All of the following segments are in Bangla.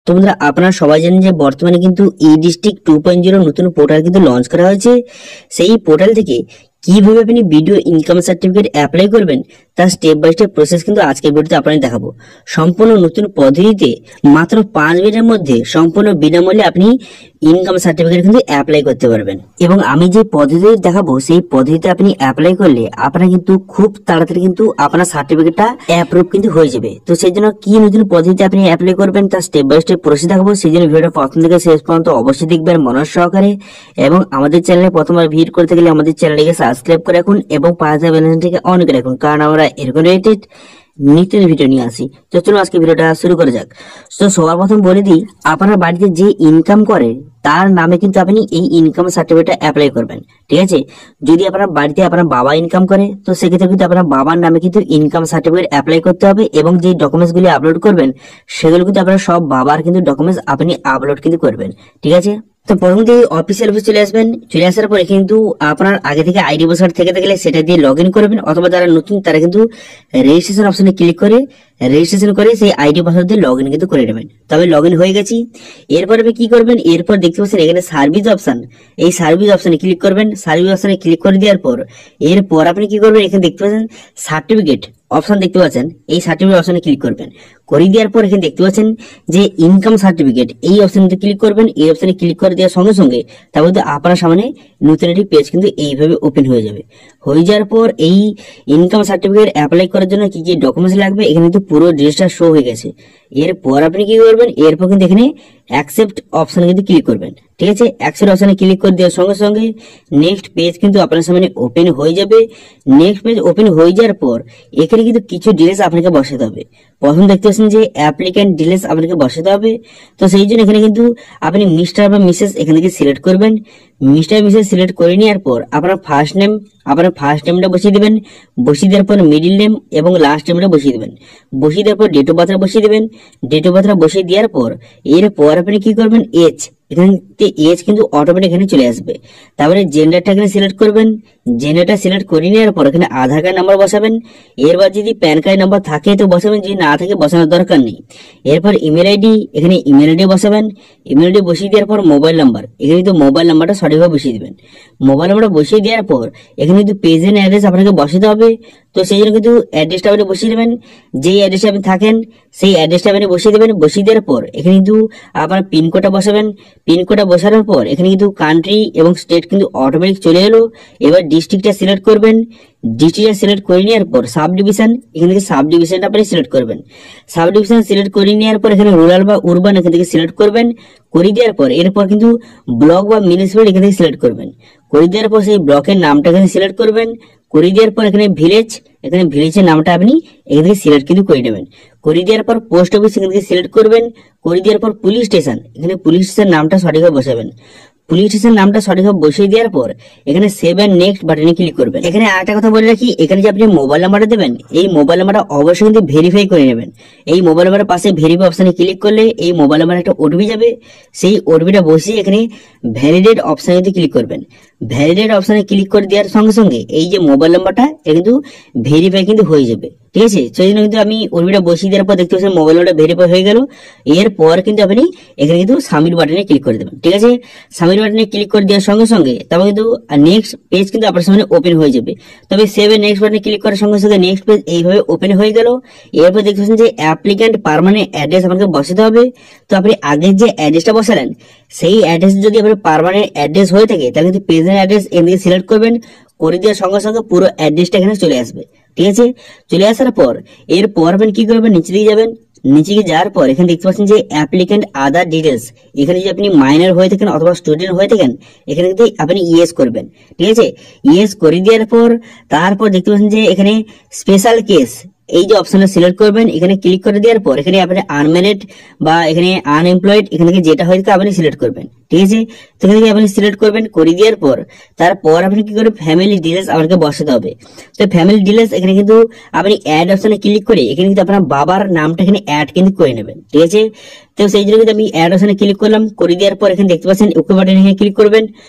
তো বন্ধুরা আপনারা সবাই জানেন যে বর্তমানে কিন্তু ই ডিস্ট্রিক্ট 2.0 নতুন পোর্টাল কিন্তু লঞ্চ করা হয়েছে। সেই পোর্টাল থেকে কিভাবে আপনি ভিডিও ইনকাম সার্টিফিকেট অ্যাপ্লাই করবেন তার স্টেপ বাই স্টেপ প্রসেস কিন্তু আজকের ভিডিওতে আপনাদের দেখাবো। সম্পূর্ণ নতুন পদ্ধতিতে মাত্র 5 মিনিটের মধ্যে সম্পূর্ণ বিনামূল্যে আপনি ইনকাম সার্টিফিকেট কিন্তু অ্যাপ্লাই করতে পারবেন। এবং আমি যে পদ্ধতি দেখাবো সেই পদ্ধতিতে আপনি অ্যাপ্লাই করলে আপনারা কিন্তু খুব তাড়াতাড়ি কিন্তু আপনার সার্টিফিকেটটা অ্যাপ্রুভ কিন্তু হয়ে যাবে। তো সেই জন্য কি নতুন পদ্ধতিতে আপনি অ্যাপ্লাই করবেন তার স্টেপ বাই স্টেপ প্রসেস দেখাবো। সেই জন্য ভিডিওটা প্রথম থেকে শেষ পর্যন্ত অবশ্যই দেখবেন মনোযোগ সহকারে। এবং আমাদের চ্যানেলে প্রথমবার ভিজিট করতে গেলে আমাদের চ্যানেলটিকে সাবস্ক্রাইব করে রাখুন এবং পাশে বেল আইকনটিকে অন করে রাখুন, কারণ আমরা এরকম রিলেটেড নিত্য ভিডিও নিয়ে আসি। তো চলুন আজকে ভিডিওটা শুরু করা যাক। তো সবার প্রথম বলে দিই, আপনার বাড়িতে যে ইনকাম করে তার নামে কিন্তু আপনি এই ইনকাম সার্টিফিকেটটা অ্যাপ্লাই করবেন। ঠিক আছে, যদি আপনার বাড়িতে আপনার বাবা ইনকাম করে তো সেক্ষেত্রে কিন্তু আপনার বাবার নামে কিন্তু ইনকাম সার্টিফিকেট অ্যাপ্লাই করতে হবে। এবং যে ডকুমেন্টস গুলি আপলোড করবেন সেগুলো কিন্তু আপনার সব বাবার কিন্তু ডকুমেন্টস আপনি আপলোড কিন্তু করবেন। ঠিক আছে, তো প্রথমে অফিসিয়াল অফিস চলে আসবেন। চলে আসার পরে কিন্তু আপনার আগে থেকে আইডি পাসওয়ার্ড থেকে থাকলে সেটা দিয়ে লগ ইন করবেন, অথবা যারা নতুন তারা কিন্তু রেজিস্ট্রেশন অপশনে ক্লিক করে রেজিস্ট্রেশন করে সেই আইডি পাসওয়ার্ড দিয়ে লগ ইন কিন্তু করে নেবেন। তবে লগ ইন হয়ে গেছি। এরপর আপনি কি করবেন, এরপর দেখতে পাচ্ছেন এখানে সার্ভিস অপশন, এই সার্ভিস অপশনে ক্লিক করবেন। সার্ভিস অপশনে ক্লিক করে দেওয়ার পর এরপর আপনি কি করবেন, এখানে দেখতে পাচ্ছেন সার্টিফিকেট অপশন দেখতে পাচ্ছেন, এই সার্টিফিকেট অপশনে ক্লিক করবেন। করে দেওয়ার পর এখানে দেখতে পাচ্ছেন যে ইনকাম সার্টিফিকেট, এই অপশনতে ক্লিক করবেন। এই অপশনে ক্লিক করে দেওয়ার সঙ্গে সঙ্গে তারপর আপনার সামনে নতুন একটি পেজ কিন্তু এইভাবে ওপেন হয়ে যাবে। হয়ে যাওয়ার পর এই ইনকাম সার্টিফিকেট অ্যাপ্লাই করার জন্য কি কি ডকুমেন্টস লাগবে এখানে কিন্তু পুরো ডিটেইলসটা শো হয়ে গেছে। এরপর আপনি কি করবেন, এরপর কিন্তু এখানে অ্যাকসেপ্ট অপশনে কিন্তু ক্লিক করবেন। ঠিক আছে, অ্যাকসেপ্ট অপশনে ক্লিক করে দেওয়ার সঙ্গে সঙ্গে নেক্সট পেজ কিন্তু আপনার সামনে ওপেন হয়ে যাবে। নেক্সট পেজ ওপেন হয়ে যাওয়ার পর এখানে কিন্তু কিছু ডিটেইলস আপনাকে বসাতে হবে। প্রথম দেখতে পাচ্ছেন যে অ্যাপ্লিক্যান্ট ডিটেইলস আপনাকে বসাতে হবে। তো সেই জন্য এখানে কিন্তু আপনি মিস্টার বা মিসেস এখান থেকে সিলেক্ট করবেন। মিস্টার মিসেস সিলেক্ট করে নেওয়ার পর আপনার ফার্স্ট নেমটা বসিয়ে দেবেন। বসিয়ে দেওয়ার পর মিডিল নেম এবং লাস্ট নেমটা বসিয়ে দেবেন। বসিয়ে দেওয়ার পর ডেট অফ বার্থটা বসিয়ে দেবেন। ডেট অফ বার্থটা বসিয়ে দেওয়ার পর এরপর আপনি কি করবেন, এজ, এখানে এজ কিন্তু অটোমেটিক এখানে চলে আসবে। তারপরে জেন্ডারটা এখানে সিলেক্ট করবেন। জেন্ডারটা সিলেক্ট করে নেওয়ার পর এখানে আধার কার্ড নাম্বার বসাবেন। এরপর যদি প্যান কার্ড নাম্বার থাকে তো বসাবেন, যদি না থাকে বসানোর দরকার নেই। এরপর ইমেল আইডি, এখানে ইমেল আইডি বসাবেন। ইমেল আইডি বসিয়ে দেওয়ার পর মোবাইল নাম্বার, এখানে কিন্তু মোবাইল নাম্বারটা সঠিকভাবে বসিয়ে দেবেন। মোবাইল নাম্বারটা বসিয়ে দেওয়ার পর এখানে কিন্তু প্রেজেন্ট অ্যাড্রেস আপনাকে বসাতে হবে। তো সেই জন্য কিন্তু অ্যাড্রেসটা আপনি বসিয়ে দেবেন। যেই অ্যাড্রেসে আপনি থাকেন সেই অ্যাড্রেসটা আপনি বসিয়ে দেবেন। বসিয়ে দেওয়ার পর এখানে কিন্তু আপনার পিনকোডটা বসাবেন। পিনকোডটা বসানোর পর এখানে কিন্তু কান্ট্রি এবং স্টেট কিন্তু অটোমেটিক চলে এলো। এবার ডিস্ট্রিক্টটা সিলেক্ট করবেন। ডিস্ট্রিক্টটা সিলেক্ট করে নেওয়ার পর সাব ডিভিশন, এখান থেকে সাব ডিভিশনটা আপনি সিলেক্ট করবেন। সাব ডিভিশন সিলেক্ট করে নেওয়ার পর এখানে রুরাল বা উরবান এখান থেকে সিলেক্ট করবেন। করে দেওয়ার পর এরপর কিন্তু ব্লক বা মিউনিসিপ্যালিটি এখান থেকে সিলেক্ট করবেন। করে দেওয়ার পর সেই ব্লকের নামটা এখানে সিলেক্ট করবেন। করে দেওয়ার পর এখানে ভিলেজ, এখানে ভিলেজের নামটা আপনি এখান থেকে সিলেক্ট কিন্তু করে নেবেন। করে দেওয়ার পর পোস্ট অফিস এখান থেকে সিলেক্ট করবেন। করে দেওয়ার পর পুলিশ স্টেশন, এখানে পুলিশ স্টেশন নামটা সঠিকভাবে বসাবেন। পুলিশ স্টেশন নামটা সঠিকভাবে বসিয়ে দেওয়ার পর এখানে সেভ এন্ড নেক্সট বাটনে ক্লিক করবেন। এখানে আরেকটা কথা বলে রাখি, এখানে যে আপনি মোবাইল নাম্বারটা দেবেন এই মোবাইল নাম্বারটা অবশ্যই কিন্তু ভেরিফাই করে নেবেন। এই মোবাইল নাম্বারের পাশে ভেরিফাই অপশনে ক্লিক করলে এই মোবাইল নাম্বারে একটা ওটিপি যাবে। সেই ওটিপিটা বসিয়ে এখানে ভ্যালিডেট অপশনে কিন্তু ক্লিক করবেন। ভ্যালিডেট অপশনে ক্লিক করে দেওয়ার সঙ্গে সঙ্গে এই যে মোবাইল নাম্বারটা এটা কিন্তু ভেরিফাই কিন্তু হয়ে যাবে। ঠিক আছে, সেই জন্য কিন্তু আমি ওটিপিটা বসিয়ে দেওয়ার পর দেখতে পাচ্ছেন মোবাইল নাম্বারটা ভেরিফাই হয়ে গেল। এরপর কিন্তু আপনি এখানে কিন্তু সাবমিট বাটনে ক্লিক করে দেবেন। ঠিক আছে, সাবমিট বাটনে ক্লিক করে দেওয়ার সঙ্গে সঙ্গে তারপর কিন্তু নেক্সট পেজ কিন্তু আপনার সামনে ওপেন হয়ে যাবে। তবে সেভ এন্ড নেক্সট বাটনে ক্লিক করার সঙ্গে সঙ্গে নেক্সট পেজ এইভাবে ওপেন হয়ে গেল। এরপর দেখতে পাচ্ছেন যে অ্যাপ্লিক্যান্ট পার্মানেন্ট অ্যাড্রেস আপনাকে বসাতে হবে। তো আপনি আগের যে অ্যাড্রেসটা বসালেন সেই অ্যাড্রেস যদি আপনার পার্মানেন্ট অ্যাড্রেস হয়ে থাকে তাহলে কিন্তু প্রেজেন্ট অ্যাড্রেস এখানে সিলেক্ট করবেন। করে দেওয়ার সঙ্গে সঙ্গে পুরো অ্যাড্রেসটা এখানে চলে আসবে। ঠিক আছে, চলে আসার পর এরপর আপনি কি করবেন, নিচে দিকে যাবেন। নিচে গিয়ে যাওয়ার পর এখানে দেখতে পাচ্ছেন যে অ্যাপ্লিক্যান্ট আদার ডিটেলস, এখানে যদি আপনি মাইনর হয়ে থাকেন অথবা স্টুডেন্ট হয়ে থাকেন এখানে কিন্তু আপনি ইয়েস করবেন। ঠিক আছে, ইয়েস করে দেওয়ার পর তারপর দেখতে পাচ্ছেন যে এখানে স্পেশাল কেস, এই যে অপশনটা সিলেক্ট করবেন। এখানে ক্লিক করে দেওয়ার পর এখানে আপনি আনম্যারিড বা এখানে আনএমপ্লয়েড এখান থেকে যেটা হয় আপনি সিলেক্ট করবেন। ঠিক আছে, তো এখান থেকে আপনি সিলেক্ট করবেন। করে দেওয়ার পর তারপর আপনি কি করবেন, ফ্যামিলি ডিটেলস আপনাকে বসাতে হবে। তো ফ্যামিলি ডিটেলস এখানে কিন্তু আপনি অ্যাড অপশনে ক্লিক করে এখানে কিন্তু আপনার বাবার নামটা এখানে অ্যাড কিন্তু করে নেবেন। ঠিক আছে, তো সেই জন্য কিন্তু আমি অ্যাড অপশনে ক্লিক করলাম। করে দেওয়ার পর এখানে দেখতে পাচ্ছেন ওকে বাটনে এখানে ক্লিক করবেন।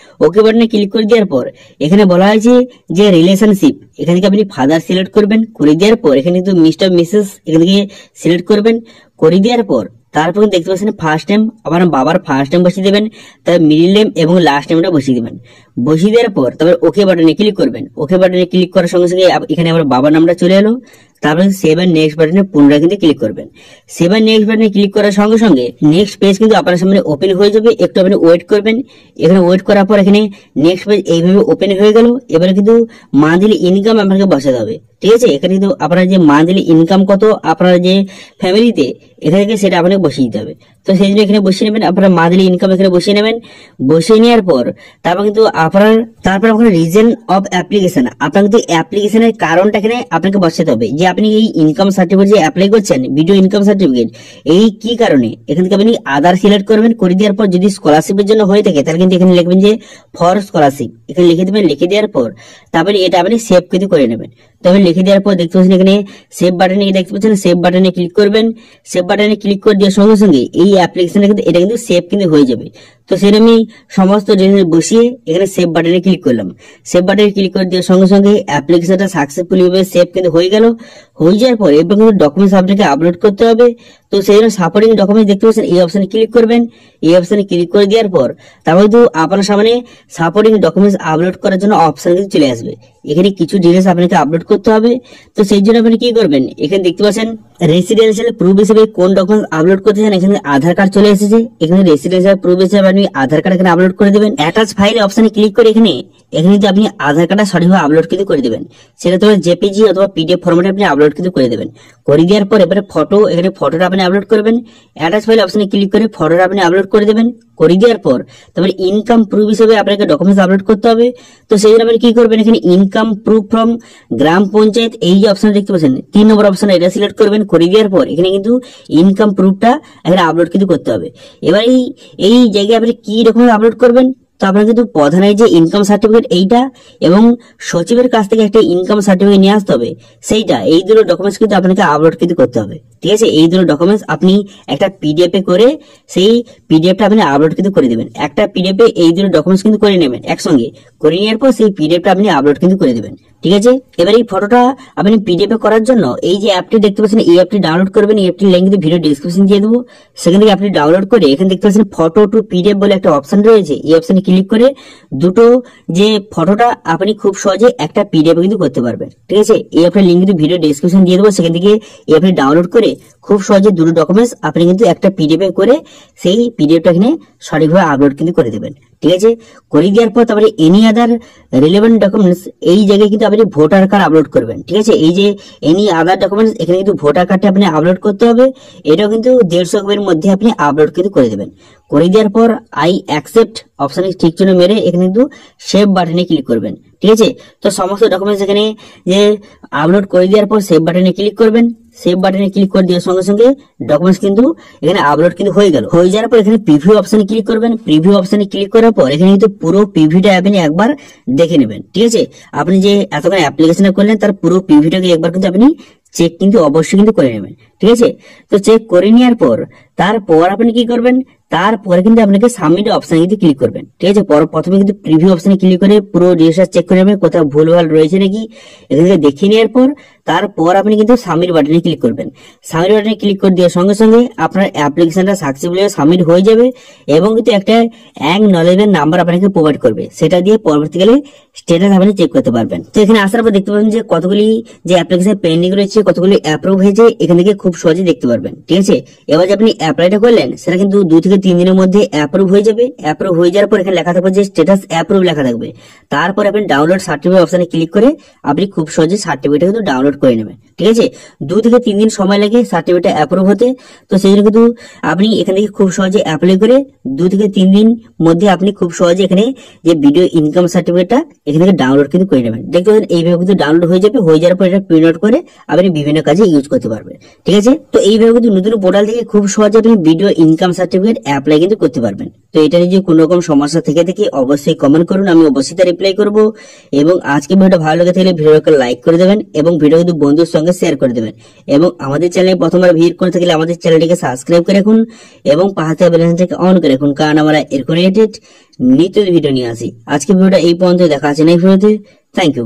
ওকে বাটনে ক্লিক করে দেওয়ার পর এখানে বলা হয়েছে যে রিলেশনশিপ, এখান থেকে আপনি ফাদার সিলেক্ট করবেন। করে দেওয়ার পর এখানে কিন্তু মিস্টার মিসেস এখান থেকে সিলেক্ট করবেন। করে দেওয়ার পর তারপর দেখতে পাচ্ছেন ফার্স্ট নেম, আপনার বাবার ফার্স্ট নেম বসিয়ে দেবেন, তার মিডল নেম এবং লাস্ট নেমটা বসিয়ে দেবেন। বসিয়ে দেওয়ার পর তারপর ওকে বাটনে ক্লিক করবেন। ওকে বাটনে ক্লিক করার সঙ্গে সঙ্গে এখানে আমার বাবার নামটা চলে এলো। তারপরে সেভ এন্ড নেক্সট বাটনে পুনরায় কিন্তু ক্লিক করবেন। সেভ এন্ড নেক্সট বাটনে ক্লিক করার সঙ্গে সঙ্গে নেক্সট পেজ কিন্তু আপনার সামনে ওপেন হয়ে যাবে। একটু আপনি ওয়েট করবেন। এখানে ওয়েট করার পর এখানে নেক্সট পেজ এইভাবে ওপেন হয়ে গেল। এবারে কিন্তু মান্থলি ইনকাম আপনাকে বসাতে হবে, ঠিক আছে। এখানে কিন্তু আপনার যে মান্থলি ইনকাম কত আপনার যে ফ্যামিলিতে, এখানে সেটা আপনাকে বসিয়ে দিতে হবে। তো সেই জন্য এখানে বসিয়ে নেবেন, আপনার মান্থলি ইনকাম এখানে বসিয়ে নেবেন। বসিয়ে নেওয়ার পর তারপর কিন্তু আপনার রিজন অফ অ্যাপ্লিকেশন, আপনার কিন্তু অ্যাপ্লিকেশনের কারণটা এখানে আপনাকে বসাতে হবে, যে আপনি এই ইনকাম সার্টিফিকেট যে অ্যাপ্লাই করছেন, ভিডিও ইনকাম সার্টিফিকেট, এই কি কারণে। এখান থেকে আপনি আধার সিলেক্ট করবেন। করে দেওয়ার পর যদি স্কলারশিপের জন্য হয়ে থাকে তাহলে কিন্তু এখানে লিখবেন যে ফর স্কলারশিপ, এখানে লিখে দেবেন। লিখে দেওয়ার পর তারপরে এটা আপনি সেভ কিন্তু করে নেবেন। তবে লিখে দেওয়ার পর দেখতে পাচ্ছেন এখানে সেভ বাটনে দেখতে পাচ্ছেন, সেভ বাটনে ক্লিক করবেন। সেভ বাটনে ক্লিক করে দেওয়ার সঙ্গে সঙ্গে এই অ্যাপ্লিকেশনটা কিন্তু এটা কিন্তু সেভ কিন্তু হয়ে যাবে। তো সেটা আমি সমস্ত ডিটেইলস বসিয়ে এখানে সেভ বাটনে ক্লিক করলাম। সেভ বাটনে ক্লিক করে দেওয়ার সঙ্গে সঙ্গে অ্যাপ্লিকেশনটা সাকসেসফুলি ভাবে সেভ কিন্তু হয়ে গেল। হয়ে যাওয়ার পর এবার কিন্তু ডকুমেন্টস আপনাকে আপলোড করতে হবে। তো সেই জন্য সাপোর্টিং ডকুমেন্টস দেখতে পাচ্ছেন, এই অপশনে ক্লিক করবেন। এই অপশনে ক্লিক করে দেওয়ার পর তারপর কিন্তু আপনার সামনে সাপোর্টিং ডকুমেন্টস আপলোড করার জন্য অপশন কিন্তু চলে আসবে। এখানে কিছু ডিটেইলস আপনাকে আপলোড করতে হবে। তো সেই জন্য আপনি কি করবেন, এখানে দেখতে পাচ্ছেন রেসিডেন্সিয়াল প্রুফ হিসেবে কোন ডকুমেন্টস আপলোড করতে চান। এখানে আধার কার্ড চলে এসেছে। এখানে রেসিডেন্সিয়াল প্রুফ হিসেবে আপনি আধার কার্ড এখানে আপলোড করে দেবেন। অ্যাটাচ ফাইল অপশনে ক্লিক করে এখানে কিন্তু আপনি আধার কার্ডটা সঠিকভাবে আপলোড কিন্তু করে দেবেন। সেটা তোমার জেপিজি অথবা পিডিএফ ফরম্যাটে আপনি আপলোড কিন্তু করে দেবেন। করে দেওয়ার পর এবারে ফটো, এখানে ফটোটা আপনি আপলোড করবেন। অ্যাটাচ ফাইল অপশনে ক্লিক করে ফটোটা আপনি আপলোড করে দেবেন। করে দেওয়ার পর তারপরে ইনকাম প্রুফ হিসেবে আপনাকে ডকুমেন্টস আপলোড করতে হবে। তো সেই জন্য আপনি কি করবেন, এখানে ইনকাম প্রুফ ফ্রম গ্রাম পঞ্চায়েত এই যে অপশন দেখতে পাচ্ছেন 3 নম্বর অপশন, এটা সিলেক্ট করবেন। করে দেওয়ার পর এখানে কিন্তু ইনকাম প্রুফটা এখানে আপলোড কিন্তু করতে হবে। এবার এই জায়গায় আপনি কি রকম আপলোড করবেন, তো আপনার কিন্তু প্রধানের যে ইনকাম সার্টিফিকেট এইটা এবং সচিবের কাছ থেকে একটা ইনকাম সার্টিফিকেট নিয়ে আসতে হবে, সেইটা এই দুটো ডকুমেন্টস কিন্তু আপনাকে আপলোড কিন্তু করতে হবে, ঠিক আছে। এই দুটো ডকুমেন্টস আপনি একটা পিডিএফ এ করে সেই পিডিএফটা আপনি আপলোড কিন্তু করে দেবেন। একটা পিডিএফ এ এই দুটো ডকুমেন্টস কিন্তু করে নেবেন একসঙ্গে। করে নেওয়ার পর সেই পিডিএফটা আপনি আপলোড কিন্তু করে দেবেন, ঠিক আছে। এবার এই ফটোটা আপনি পিডিএফ এ করার জন্য এই যে অ্যাপটি দেখতে পাচ্ছেন, এই অ্যাপটি ডাউনলোড করবেন। এই অ্যাপটির লিংক কিন্তু ভিডিও ডেসক্রিপশন দিয়ে দেবো, সেখান থেকে আপনি ডাউনলোড করে এখানে দেখতে পাচ্ছেন ফটো টু পিডিএফ বলে একটা অপশন রয়েছে। এই অপশনে ক্লিক করে দুটো যে ফটোটা আপনি খুব সহজে একটা পিডিএফ কিন্তু করতে পারবেন, ঠিক আছে। এই অ্যাপের লিংক কিন্তু ভিডিও ডেসক্রিপশন দিয়ে দেবো, সেখান থেকে এই অ্যাপটি ডাউনলোড করে খুব সহজে দুটো ডকুমেন্টস আপনি কিন্তু একটা পিডিএফ করে সেই পিডিএফটা এখানে সঠিকভাবে আপলোড কিন্তু করে দেবেন, ঠিক আছে। করে দেওয়ার পর তারপরে এনি আদার রিলেভেন্ট ডকুমেন্টস এই জায়গায় কিন্তু আপনি ভোটার কার্ড আপলোড করবেন, ঠিক আছে। এই যে এনি আদার ডকুমেন্টস এখানে কিন্তু ভোটার কার্ডটা আপনি আপলোড করতে হবে। এটাও কিন্তু 150 MB মধ্যে আপনি আপলোড কিন্তু করে দেবেন। করে দেওয়ার পর আই অ্যাকসেপ্ট অপশনে ঠিক চিহ্ন মেরে এখানে কিন্তু সেভ বাটনে ক্লিক করবেন, ঠিক আছে। তো সমস্ত ডকুমেন্টস এখানে যে আপলোড করে দেওয়ার পর সেভ বাটনে ক্লিক করবেন। সেভ বাটনে ক্লিক করে দেওয়ার সঙ্গে সঙ্গে ডকুমেন্টস কিন্তু এখানে আপলোড কিন্তু হয়ে গেল। হয়ে যাওয়ার পর এখানে প্রিভিউ অপশনে ক্লিক করবেন। প্রিভিউ অপশনে ক্লিক করার পর এখানে কিন্তু পুরো প্রিভিউটা আপনি একবার দেখে নেবেন, ঠিক আছে। আপনি যে এতক্ষণ অ্যাপ্লিকেশন করলেন তার পুরো প্রিভিউটাকে একবার কিন্তু আপনি চেক কিন্তু অবশ্যই কিন্তু করে নেবেন, ঠিক আছে। তো চেক করে নেওয়ার পর তারপর আপনি কি করবেন, তারপরে কিন্তু আপনাকে সাবমিট অপশনে কিন্তু ক্লিক করবেন, ঠিক আছে। প্রথমে কিন্তু প্রিভিউ অপশনে ক্লিক করে পুরো ডিটেইলস চেক করে নেবেন কোথাও ভুলভাল রয়েছে নাকি, এখান থেকে দেখে নেওয়ার পর তারপর আপনি কিন্তু সাবমিট বাটনে ক্লিক করবেন। সাবমিট বাটনে ক্লিক করে দেওয়ার সঙ্গে সঙ্গে আপনার অ্যাপ্লিকেশনটা সাকসেসফুলি সাবমিট হয়ে যাবে এবং কিন্তু একটা অ্যাকনলেজমেন্ট নাম্বার আপনাকে প্রোভাইড করবে, সেটা দিয়ে পরবর্তীকালে স্ট্যাটাস আপনি চেক করতে পারবেন। তো এখানে আসার পর দেখতে পাবেন যে কতগুলি যে অ্যাপ্লিকেশন পেন্ডিং রয়েছে, কতগুলি অ্যাপ্রুভ হয়েছে, এখান থেকে খুব সহজে দেখতে পারবেন, ঠিক আছে। এবার যে আপনি অ্যাপ্লাইটা করলেন সেটা কিন্তু 2 থেকে 3 দিনের মধ্যে অ্যাপ্রুভ হয়ে যাবে। অ্যাপ্রুভ হয়ে যাওয়ার পর এখানে লেখা থাকবে যে স্ট্যাটাস অ্যাপ্রুভ লেখা থাকবে। তারপর আপনি ডাউনলোড সার্টিফিকেট অপশনে ক্লিক করে আপনি খুব সহজে সার্টিফিকেট কিন্তু ডাউনলোড করে নেবেন, ঠিক আছে। 2 থেকে 3 দিন সময় লাগে সার্টিফিকেটটা অ্যাপ্রুভ হতে। তো সেই জন্য কিন্তু আপনি এখান থেকে খুব সহজে অ্যাপ্লাই করে 2 থেকে 3 দিন মধ্যে আপনি খুব সহজে এখানে যে ভিডিও ইনকাম সার্টিফিকেটটা এখান থেকে ডাউনলোড কিন্তু করে নেবেন। দেখতে পাবেন এইভাবে কিন্তু ডাউনলোড হয়ে যাবে। হয়ে যাওয়ার পর এটা প্রিন্ট আউট করে আপনি বিভিন্ন কাজে ইউজ করতে পারবেন, ঠিক আছে। তো এইভাবে কিন্তু নতুন পোর্টাল থেকে খুব সহজে আপনি ভিডিও ইনকাম সার্টিফিকেট অ্যাপ্লাই কিন্তু করতে পারবেন। তো এটা নিয়ে কোনো রকম সমস্যা থেকে অবশ্যই কমেন্ট করুন, আমি অবশ্যই তা রিপ্লাই করব। এবং আজকে ভিডিওটা ভালো লেগে থাকলে ভিডিওকে লাইক করে দেবেন এবং ভিডিও কিন্তু বন্ধুর সঙ্গে শেয়ার করে দেবেন। এবং আমাদের চ্যানেলে প্রথমবার ভিজিট করে থাকলে আমাদের চ্যানেলটিকে সাবস্ক্রাইব করে রাখুন এবং পাশে বেল আইকনটাকে অন করে রাখুন, কারণ আমরা এরকম রিলেটেড নিত্য ভিডিও নিয়ে আসি। আজকে ভিডিওটা এই পর্যন্ত, দেখা আছে নেক্সট ভিডিওতে। Thank you.